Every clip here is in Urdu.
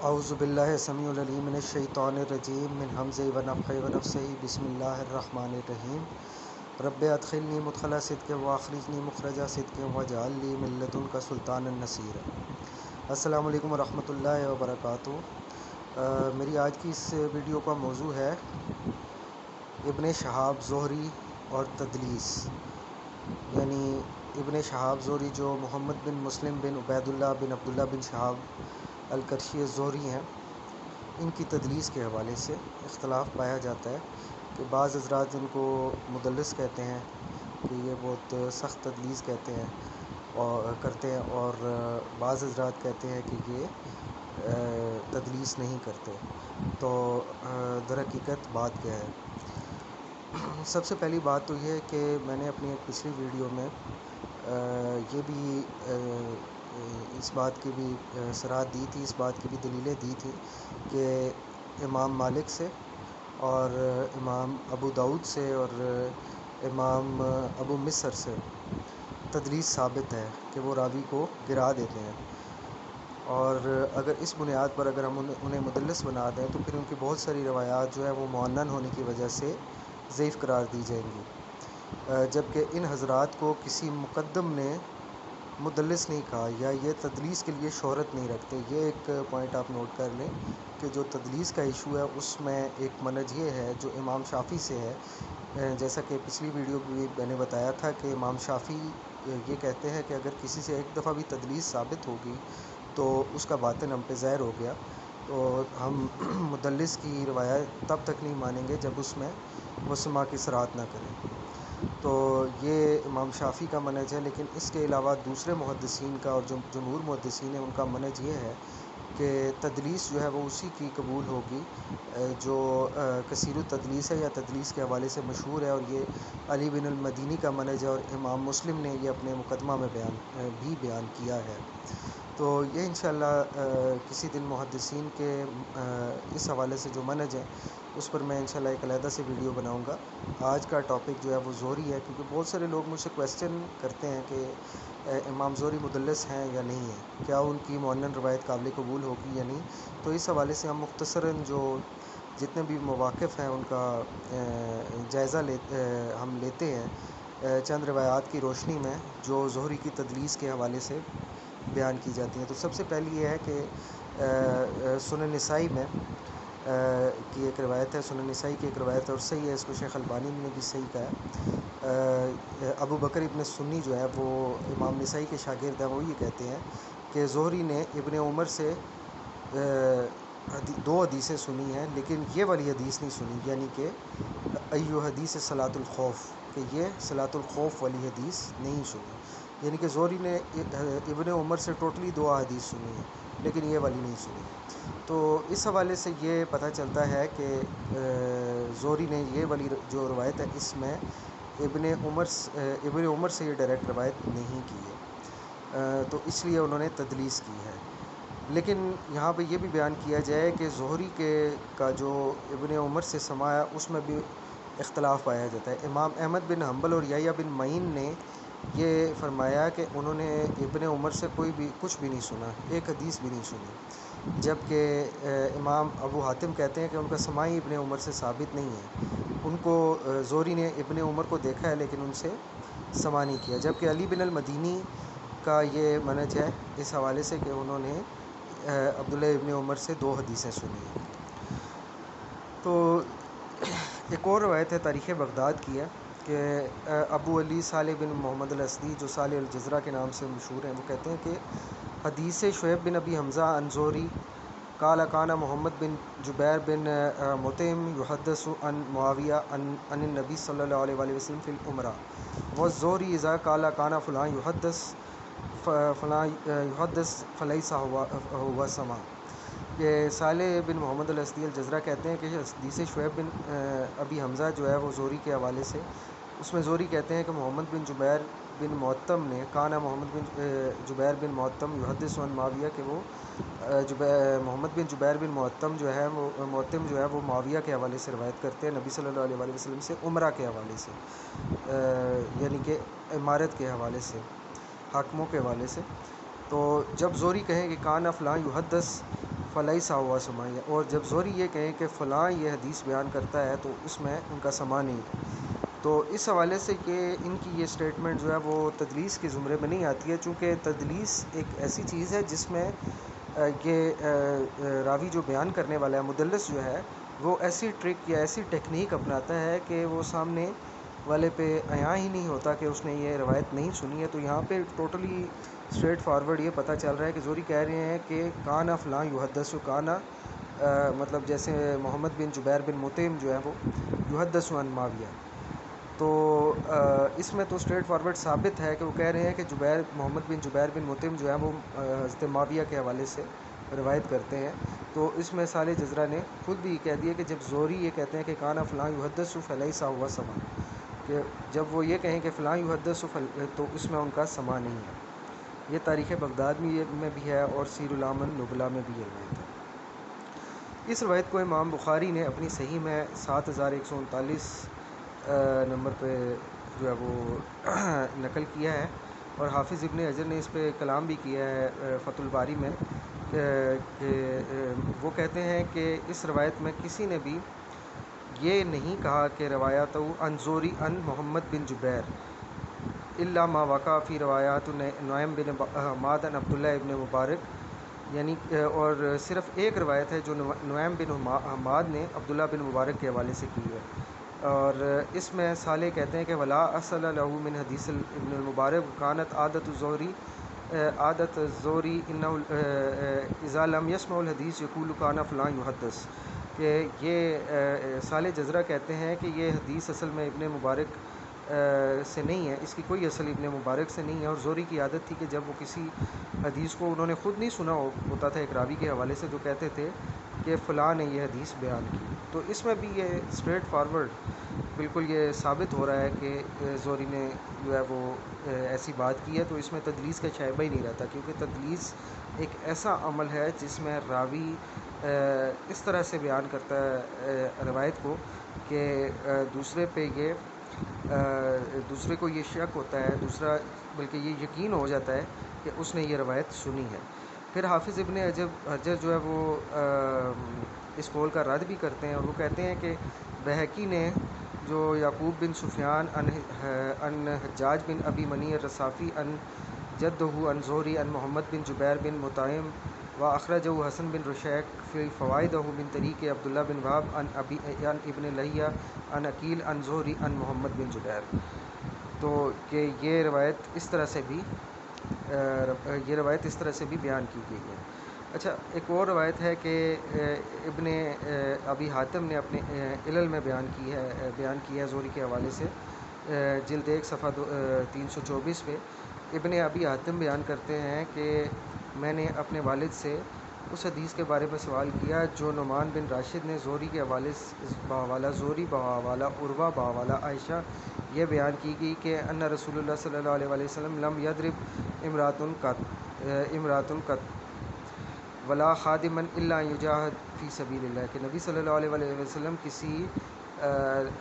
اعوذ باللہ السمیع العلیم من الشیطان الرجیم من حمزہ ونفخہ ونفثہ بسم اللہ الرحمن الرحیم رب ادخلنی مدخل صدق واخرجنی مخرج صدق واجعل لی من لدنک سلطانا نصیرا۔ السلام علیکم ورحمۃ اللہ وبرکاتہ۔ میری آج کی اس ویڈیو کا موضوع ہے ابن شہاب زہری اور تدلیس، یعنی ابن شہاب زہری جو محمد بن مسلم بن عبید اللہ بن عبداللہ بن شہاب القرشی الزہری ہیں، ان کی تدلیس کے حوالے سے اختلاف پایا جاتا ہے کہ بعض حضرات ان کو مدلس کہتے ہیں کہ یہ بہت سخت تدلیس کہتے ہیں اور کرتے ہیں، اور بعض حضرات کہتے ہیں کہ یہ تدلیس نہیں کرتے۔ تو در حقیقت بات کیا ہے؟ سب سے پہلی بات تو یہ ہے کہ میں نے اپنی ایک پچھلی ویڈیو میں یہ بھی اس بات کی بھی صراحت دی تھی، اس بات کی بھی دلیلیں دی تھی کہ امام مالک سے اور امام ابو داؤد سے اور امام ابو مصر سے تدلیس ثابت ہے کہ وہ راوی کو گرا دیتے ہیں، اور اگر اس بنیاد پر اگر ہم انہیں مدلس بنا دیں تو پھر ان کی بہت ساری روایات جو ہے وہ معنن ہونے کی وجہ سے ضعیف قرار دی جائیں گی، جبکہ ان حضرات کو کسی مقدم نے مدلس نہیں کہا یا یہ تدلیس کے لیے شہرت نہیں رکھتے۔ یہ ایک پوائنٹ آپ نوٹ کر لیں کہ جو تدلیس کا ایشو ہے اس میں ایک منہج یہ ہے جو امام شافعی سے ہے، جیسا کہ پچھلی ویڈیو بھی میں نے بتایا تھا کہ امام شافعی یہ کہتے ہیں کہ اگر کسی سے ایک دفعہ بھی تدلیس ثابت ہوگی تو اس کا باطن ہم پہ ظاہر ہو گیا، تو ہم مدلس کی روایت تب تک نہیں مانیں گے جب اس میں وہ سماع کی صراحت نہ کریں۔ تو یہ امام شافعی کا منہج ہے، لیکن اس کے علاوہ دوسرے محدثین کا اور جو جمہور محدثین ہیں ان کا منہج یہ ہے کہ تدلیس جو ہے وہ اسی کی قبول ہوگی جو کثیر التدلیس ہے یا تدلیس کے حوالے سے مشہور ہے، اور یہ علی بن المدینی کا منہج ہے اور امام مسلم نے یہ اپنے مقدمہ میں بیان کیا ہے۔ تو یہ انشاءاللہ کسی دن محدثین کے اس حوالے سے جو منہج ہے اس پر میں انشاءاللہ ایک علیحدہ سے ویڈیو بناؤں گا۔ آج کا ٹاپک جو ہے وہ زہری ہے، کیونکہ بہت سارے لوگ مجھ سے کویسچن کرتے ہیں کہ امام زہری مدلس ہیں یا نہیں ہیں، کیا ان کی معنن روایت قابل قبول ہوگی یا نہیں۔ تو اس حوالے سے ہم مختصراً جو جتنے بھی مواقف ہیں ان کا جائزہ ہم لیتے ہیں چند روایات کی روشنی میں جو زہری کی تدلیس کے حوالے سے بیان کی جاتی ہیں۔ تو سب سے پہلی یہ ہے کہ سنن نسائی میں کی ایک روایت ہے، سنن نسائی کی ایک روایت ہے اور صحیح ہے، اس کو شیخ البانی نے بھی صحیح کہا ہے۔ ابو بکر ابن سنی جو ہے وہ امام نسائی کے شاگرد ہیں، وہ یہ کہتے ہیں کہ زہری نے ابن عمر سے دو حدیثیں سنی ہیں لیکن یہ والی حدیث نہیں سنی، یعنی کہ ایو حدیث صلاۃ الخوف، کہ یہ صلاۃ الخوف والی حدیث نہیں سنی، یعنی کہ زہری نے ابن عمر سے ٹوٹلی دو حدیث سنی ہیں لیکن یہ والی نہیں سنی۔ تو اس حوالے سے یہ پتہ چلتا ہے کہ زہری نے یہ والی جو روایت ہے اس میں ابن عمر سے یہ ڈائریکٹ روایت نہیں کی ہے، تو اس لیے انہوں نے تدلیس کی ہے۔ لیکن یہاں پہ یہ بھی بیان کیا جائے کہ زہری کا جو ابن عمر سے سماع ہے اس میں بھی اختلاف پایا جاتا ہے۔ امام احمد بن حنبل اور یحییٰ بن معین نے یہ فرمایا کہ انہوں نے ابن عمر سے کچھ بھی نہیں سنا، ایک حدیث بھی نہیں سنی، جبکہ امام ابو حاتم کہتے ہیں کہ ان کا سماع ابن عمر سے ثابت نہیں ہے، ان کو زہری نے ابن عمر کو دیکھا ہے لیکن ان سے سماع نہیں کیا، جبکہ علی بن المدینی کا یہ منہج ہے اس حوالے سے کہ انہوں نے عبداللہ ابن عمر سے دو حدیثیں سنی ہیں۔ تو ایک اور روایت ہے تاریخ بغداد کی ہے کہ ابو علی صالح بن محمد الاسدی جو صالح الجزرہ کے نام سے مشہور ہیں، وہ کہتے ہیں کہ حدیث شعیب بن ابی حمزہ عن زہری قال کان محمد بن جبیر بن مطعم یحدث عن معاویہ عن النبی صلی اللہ علیہ وآلہ وسلم فی الامرا والزہری اذا قال کان فلان یحدث فلیس هو سمع۔ کہ صالح بن محمد الاسدی الجزرہ کہتے ہیں کہ حدیث شعیب بن ابی حمزہ جو ہے وہ زہری کے حوالے سے، اس میں زہری کہتے ہیں کہ محمد بن جبیر بن معتم نے محمد بن جبیر بن معتم یحدث عن معاویہ، کہ وہ محمد بن جبیر بن معتم جو ہے وہ معاویہ کے حوالے سے روایت کرتے ہیں نبی صلی اللہ علیہ وآلہ وسلم سے عمرہ کے حوالے سے، یعنی کہ امارت کے حوالے سے، حاکموں کے حوالے سے۔ تو جب زہری کہیں کہ کان فلاں یحدث فلیسا ہوا سما، اور جب زہری یہ کہیں کہ فلاں یہ حدیث بیان کرتا ہے تو اس میں ان کا سما نہیں ہے۔ تو اس حوالے سے کہ ان کی یہ سٹیٹمنٹ جو ہے وہ تدلیس کے زمرے میں نہیں آتی ہے، چونکہ تدلیس ایک ایسی چیز ہے جس میں راوی جو بیان کرنے والا ہے، مدلس جو ہے، وہ ایسی ٹرک یا ایسی ٹیکنیک اپناتا ہے کہ وہ سامنے والے پہ عیاں ہی نہیں ہوتا کہ اس نے یہ روایت نہیں سنی ہے۔ تو یہاں پہ ٹوٹلی اسٹریٹ فارورڈ یہ پتہ چل رہا ہے کہ زہری کہہ رہے ہیں کہ کانا فلاں یحدث کانا، مطلب جیسے محمد بن جبیر بن مطعم جو ہے وہ یحدث عن معاویہ، تو اس میں تو اسٹریٹ فارورڈ ثابت ہے کہ وہ کہہ رہے ہیں کہ محمد بن جبیر بن مطعم جو ہے وہ حضرت معاویہ کے حوالے سے روایت کرتے ہیں۔ تو اس میں صالح جزرہ نے خود بھی کہہ دیا کہ جب زہری یہ کہتے ہیں کہ کانا فلاں یحدث فلیسا ہوا سما، کہ جب وہ یہ کہیں کہ فلاں یحدث تو اس میں ان کا سما نہیں ہے۔ یہ تاریخ بغداد میں بھی ہے اور سیر الاعمال النبلاء میں بھی یہ روایت ہے۔ اس روایت کو امام بخاری نے اپنی صحیح میں 7139 نمبر پہ جو ہے وہ نقل کیا ہے، اور حافظ ابن حجر نے اس پہ کلام بھی کیا ہے فتح الباری میں، کہ وہ کہتے ہیں کہ اس روایت میں کسی نے بھی یہ نہیں کہا کہ روایات عن زہری عن محمد بن جبیر الا ما وقع فی روایات نعیم بن حماد عن عبداللہ ابن مبارک، یعنی اور صرف ایک روایت ہے جو نعیم بن حماد نے عبداللہ بن مبارک کے حوالے سے کی ہے، اور اس میں صالح کہتے ہیں کہ ولا اصل له من حدیث ابن المبارک کانت عادت الزہری انه اذا لم يسمع الحدیث یقول کان فلاں یحدث، کہ یہ صالح جزرہ کہتے ہیں کہ یہ حدیث اصل میں ابن مبارک سے نہیں ہے، اس کی کوئی اصل ابن مبارک سے نہیں ہے، اور زہری کی عادت تھی کہ جب وہ کسی حدیث کو انہوں نے خود نہیں سنا ہوتا تھا ایک راوی کے حوالے سے، تو کہتے تھے کہ فلاں نے یہ حدیث بیان کی۔ تو اس میں بھی یہ اسٹریٹ فارورڈ بالکل یہ ثابت ہو رہا ہے کہ زہری نے جو ہے وہ ایسی بات کی ہے، تو اس میں تدلیس کا شائبہ ہی نہیں رہتا، کیونکہ تدلیس ایک ایسا عمل ہے جس میں راوی اس طرح سے بیان کرتا ہے روایت کو کہ دوسرے کو یہ شک ہوتا ہے، بلکہ یہ یقین ہو جاتا ہے کہ اس نے یہ روایت سنی ہے۔ پھر حافظ ابن حجر جو ہے وہ اس قول کا رد بھی کرتے ہیں، اور وہ کہتے ہیں کہ بہقی نے جو یعقوب بن سفیان ان حجاج بن ابی منی الرصافی ان جدہ ان زہری ان محمد بن جبیر بن مطعم و اخرجہ حسن بن رشیق فی فوائدہ من طریق عبداللہ بن وہب ان ابن لہیہ ان عقیل ان زہری ان محمد بن جبیر، تو کہ یہ روایت اس طرح سے بھی بیان کی گئی ہے۔ اچھا، ایک اور روایت ہے کہ ابن ابی حاتم نے اپنے علل میں بیان کی ہے زہری کے حوالے سے، جلد 1 صفحہ 324 پہ ابن ابی حاتم بیان کرتے ہیں کہ میں نے اپنے والد سے اس حدیث کے بارے میں سوال کیا جو نعمان بن راشد نے زہری کے بحوالہ زہری بحوالہ عروہ بحوالہ عائشہ یہ بیان کی گئی کہ ان رسول اللہ صلی اللہ علیہ وسلم لم یضرب امرأۃ قط ولا خادما الا یجاہد فی سبیل اللہ، کہ نبی صلی اللہ علیہ وسلم کسی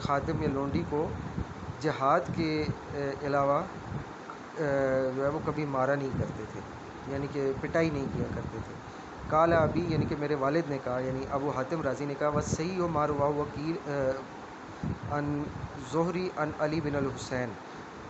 خادم یا لونڈی کو جہاد کے علاوہ جو ہے وہ کبھی مارا نہیں کرتے تھے، یعنی کہ پٹائی نہیں کیا کرتے تھے۔ قال ابی، یعنی کہ میرے والد نے کہا، یعنی ابو حاتم رازی نے کہا، وصحیح ما رواه وکیل ان زہری ان علی بن الحسین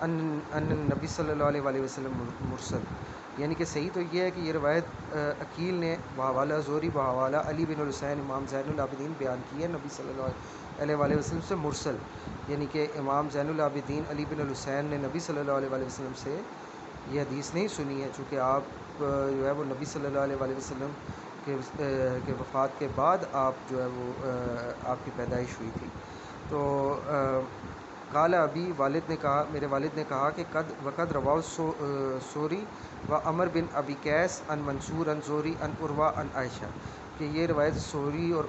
ان نبی صلی اللہ علیہ وسلم مرسل، یعنی کہ صحیح تو یہ ہے کہ یہ روایت عقیل نے بحوالہ زہری بحوالہ علی بن الحسین امام زین العابدین بیان کی ہے نبی صلی اللہ علیہ وسلم سے مرسل، یعنی کہ امام زین العابدین علی بن الحسین نے نبی صلی اللہ علیہ وسلم سے یہ حدیث نہیں سنی ہے، چونکہ آپ جو ہے وہ نبی صلی اللہ علیہ وسلم کے وفات کے بعد آپ جو ہے وہ آپ کی پیدائش ہوئی تھی۔ تو قال ابی، میرے والد نے کہا کہ وقد رواہ سوری و عمر بن ابی قیس ان منصور ان زہری ان عروہ ان عائشہ، کہ یہ روایت سوری اور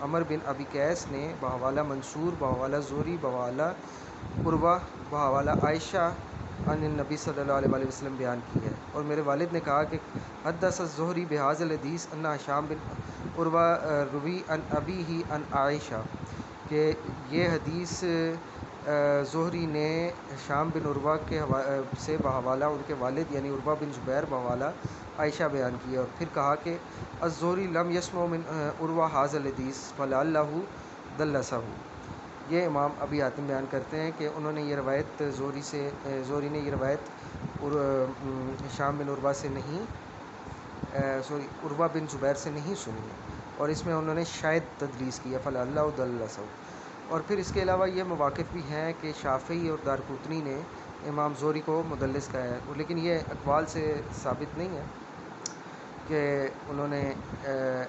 عمر بن ابی قیس نے بحوالہ منصور بحوالہ زہری بحوالہ عروہ بحوالہ عائشہ ان نبی صلی اللہ علیہ وسلم بیان کی ہے، اور میرے والد نے کہا کہ حدث الزہری بہذا الحدیث ان ہشام بن عروہ روی ان ابیہ ان عائشہ، کہ یہ حدیث زہری نے ہشام بن عروہ کے سے بحوالہ ان کے والد یعنی عروہ بن زبیر بحوالہ عائشہ بیان کیا، اور پھر کہا کہ الزہری لم یسمع من عروہ ھذا الحدیث فلعلہ دلسہ۔ یہ امام ابی حاتم بیان کرتے ہیں کہ انہوں نے یہ روایت زہری نے یہ روایت ہشام بن عروہ سے نہیں عروہ بن زبیر سے نہیں سنی ہے، اور اس میں انہوں نے شاید تدلیس کیا فلعلہ دلسہ۔ اور پھر اس کے علاوہ یہ مواقف بھی ہیں کہ شافعی اور دارقطنی نے امام زہری کو مدلس کہا ہے، لیکن یہ اقوال سے ثابت نہیں ہے کہ انہوں نے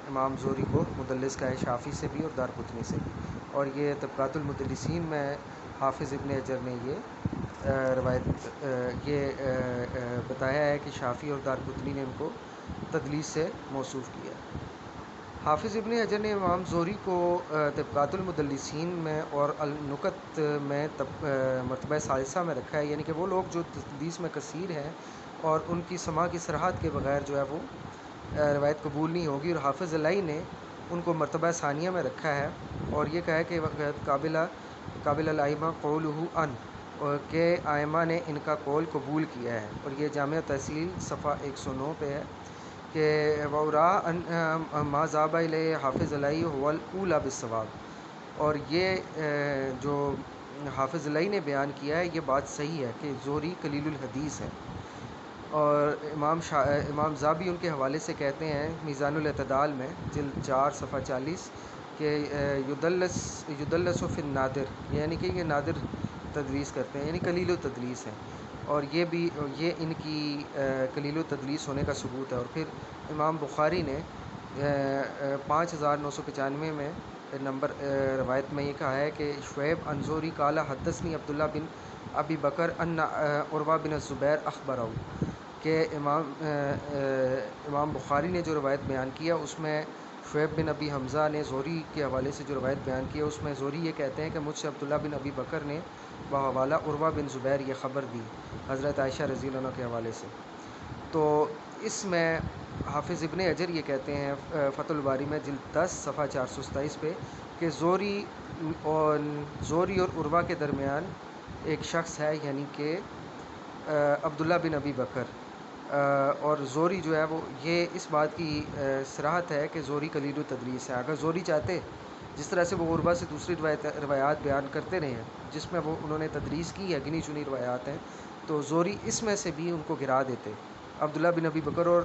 امام زہری کو مدلس کہا ہے، شافعی سے بھی اور دارقطنی سے بھی۔ اور یہ طبقات المدلسین میں حافظ ابن حجر نے یہ روایت بتایا ہے کہ شافعی اور دارقطنی نے ان کو تدلیس سے موصوف کیا ہے۔ حافظ ابن حجر نے امام زہری کو طبقات المدلسین میں اور النکت میں مرتبہ ثالثہ میں رکھا ہے، یعنی کہ وہ لوگ جو تدلیس میں کثیر ہیں اور ان کی سماع کی صراحت کے بغیر جو ہے وہ روایت قبول نہیں ہوگی، اور حافظ علیہ نے ان کو مرتبہ ثانیہ میں رکھا ہے، اور یہ کہا ہے کہ قابل الائمہ قولہ ان، کہ ائمہ نے ان کا قول قبول کیا ہے، اور یہ جامعہ تحصیل صفحہ 109 پہ ہے کہ وَأُرَىٰ مَا ذَهَبَ إِلَيْهِ حافظ علیہ هُوَ الْأُولیٰ بِالصَّوَابِ۔ اور یہ جو حافظ علیہ نے بیان کیا ہے یہ بات صحیح ہے کہ زہری قلیل الحدیث ہے، اور امام ذہبی ان کے حوالے سے کہتے ہیں میزان الاعتدال میں جلد 4 صفحہ 40 کہ یدلس فی النادر، یعنی کہ یہ نادر تدلیس کرتے ہیں، یعنی قلیل التدلیس ہے، اور یہ ان کی قلیل التدلیس ہونے کا ثبوت ہے۔ اور پھر امام بخاری نے 5995 میں نمبر روایت میں یہ کہا ہے کہ شعیب عن زہری قال حدثنی عبداللہ بن ابی بکر ان عروہ بن الزبیر اخبرہ، کہ امام بخاری نے جو روایت بیان کیا اس میں شعیب بن ابی حمزہ نے زہری کے حوالے سے جو روایت بیان کی ہے اس میں زہری یہ کہتے ہیں کہ مجھ سے عبداللہ بن ابی بکر نے بحوالہ عروہ بن زبیر یہ خبر دی حضرت عائشہ رضی اللہ عنہ کے حوالے سے۔ تو اس میں حافظ ابن حجر یہ کہتے ہیں فتح الباری میں جلد 10 صفحہ 427 پہ کہ زہری اور عروہ کے درمیان ایک شخص ہے، یعنی کہ عبداللہ بن ابی بکر، اور زہری جو ہے وہ یہ اس بات کی صراحت ہے کہ زہری قلیل التدلیس ہے۔ اگر زہری چاہتے جس طرح سے وہ عروہ سے دوسری روایات بیان کرتے رہے ہیں جس میں وہ انہوں نے تدلیس کی ہے، گنی چنی روایات ہیں، تو زہری اس میں سے بھی ان کو گرا دیتے، عبداللہ بن ابی بکر، اور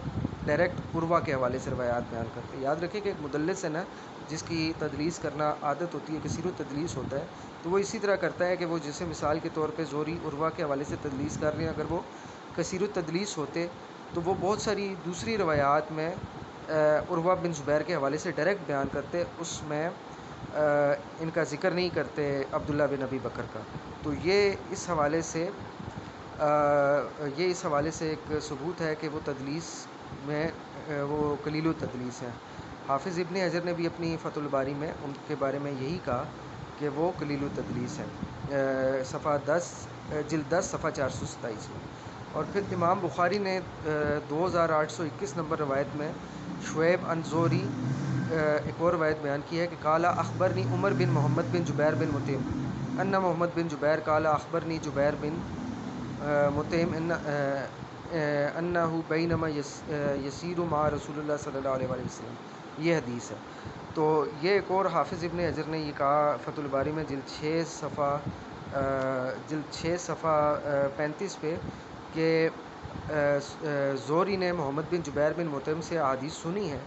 ڈائریکٹ عروہ کے حوالے سے روایات بیان کرتے۔ یاد رکھیں کہ ایک مدلس ہے نا، جس کی تدلیس کرنا عادت ہوتی ہے، کثیر التدلیس ہوتا ہے، تو وہ اسی طرح کرتا ہے کہ وہ جیسے مثال کے طور پہ زہری عروہ کے حوالے سے تدلیس کر رہے ہیں، اگر وہ کثیر التدلیس ہوتے تو وہ بہت ساری دوسری روایات میں عروہ بن زبیر کے حوالے سے ڈائریکٹ بیان کرتے، اس میں ان کا ذکر نہیں کرتے عبداللہ بن ابی بکر کا۔ تو یہ اس حوالے سے ایک ثبوت ہے کہ وہ تدلیس میں وہ قلیل التدلیس ہیں۔ حافظ ابن حجر نے بھی اپنی فتح الباری میں ان کے بارے میں یہی کہا کہ وہ قلیل التدلیس ہیں، صفحہ 10 جلد 10 صفحہ 427 میں۔ اور پھر امام بخاری نے 2821 نمبر روایت میں شعیب عن زہری ایک اور روایت بیان کی ہے کہ قال اخبرنی عمر بن محمد بن جبیر بن مطعم ان محمد بن جبیر قال اخبرنی جبیر بن مطعم انہ بینما یسیر مع رسول اللہ صلی اللہ علیہ وآلہ وسلم، یہ حدیث ہے۔ تو یہ ایک اور حافظ ابن حجر نے یہ کہا فتح الباری میں جلد 6 صفحہ 35 پہ کہ زہری نے محمد بن جبیر بن مطعم سے احادیث سنی ہے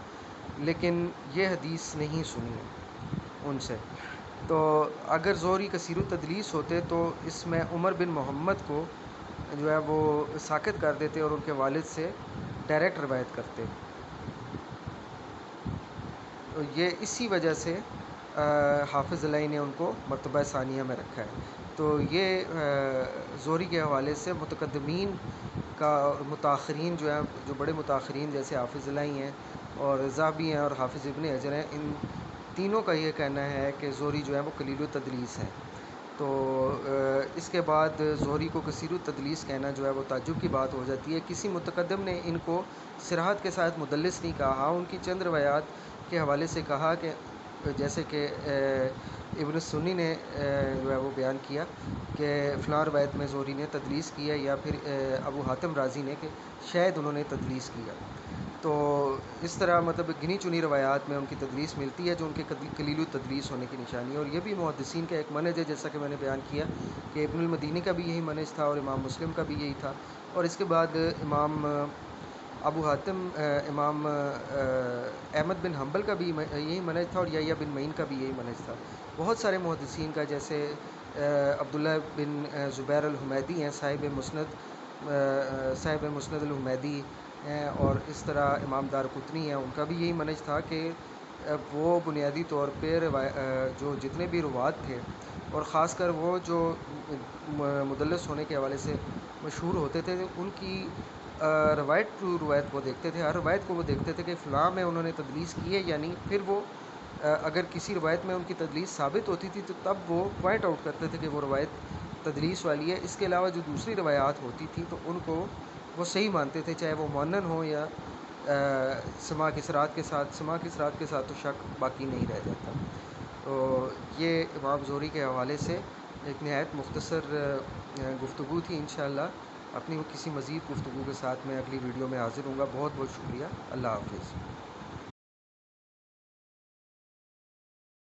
لیکن یہ حدیث نہیں سنی ہے ان سے۔ تو اگر زہری کثیر التدلیس ہوتے تو اس میں عمر بن محمد کو جو ہے وہ ساکت کر دیتے اور ان کے والد سے ڈائریکٹ روایت کرتے، تو یہ اسی وجہ سے حافظ علیہ نے ان کو مرتبہ ثانیہ میں رکھا ہے۔ تو یہ زہری کے حوالے سے متقدمین کا اور متاخرین جو ہیں، جو بڑے متاخرین جیسے حافظ علیہ ہیں اور ذہبی ہیں اور حافظ ابن حجر ہیں، ان تینوں کا یہ کہنا ہے کہ زہری جو ہے وہ قلیل التدلیس ہے۔ تو اس کے بعد زہری کو کثیر التدلیس کہنا جو ہے وہ تعجب کی بات ہو جاتی ہے۔ کسی متقدم نے ان کو صراحت کے ساتھ مدلس نہیں کہا، ہاں ان کی چند روایات کے حوالے سے کہا کہ جیسے کہ ابن سنی نے جو ہے وہ بیان کیا کہ فلاں روایت میں زہری نے تدلیس کیا، یا پھر ابو حاتم رازی نے کہ شاید انہوں نے تدلیس کیا. تو اس طرح مطلب گنی چنی روایات میں ان کی تدلیس ملتی ہے جو ان کے قلیل التدلیس ہونے کی نشانی ہے. اور یہ بھی محدثین کا ایک منہج ہے، جیسا کہ میں نے بیان کیا کہ ابن المدینی کا بھی یہی منہج تھا اور امام مسلم کا بھی یہی تھا. اور اس کے بعد امام ابو حاتم امام احمد بن حنبل کا بھی یہی منہج تھا، اور یحییٰ بن معین کا بھی یہی منہج تھا. بہت سارے محدثین کا، جیسے عبداللہ بن زبیر الحمیدی ہیں صاحب مسند الحمیدی ہیں، اور اس طرح امام دارقطنی ہیں، ان کا بھی یہی منہج تھا کہ وہ بنیادی طور پہ جو جتنے بھی روات تھے، اور خاص کر وہ جو مدلس ہونے کے حوالے سے مشہور ہوتے تھے، ان کی روایت ٹو روایت وہ دیکھتے تھے. ہر روایت کو وہ دیکھتے تھے کہ فلاں میں انہوں نے تدلیس کی ہے یا نہیں. پھر وہ اگر کسی روایت میں ان کی تدلیس ثابت ہوتی تھی تو تب وہ پوائنٹ آؤٹ کرتے تھے کہ وہ روایت تدلیس والی ہے. اس کے علاوہ جو دوسری روایات ہوتی تھیں تو ان کو وہ صحیح مانتے تھے، چاہے وہ معنن ہو یا سماع کثرات کے ساتھ تو شک باقی نہیں رہ جاتا. تو یہ امام زہری کے حوالے سے ایک نہایت مختصر گفتگو تھی. انشاءاللہ اپنی کسی مزید گفتگو کے ساتھ میں اگلی ویڈیو میں حاضر ہوں گا. بہت بہت شکریہ. اللہ حافظ.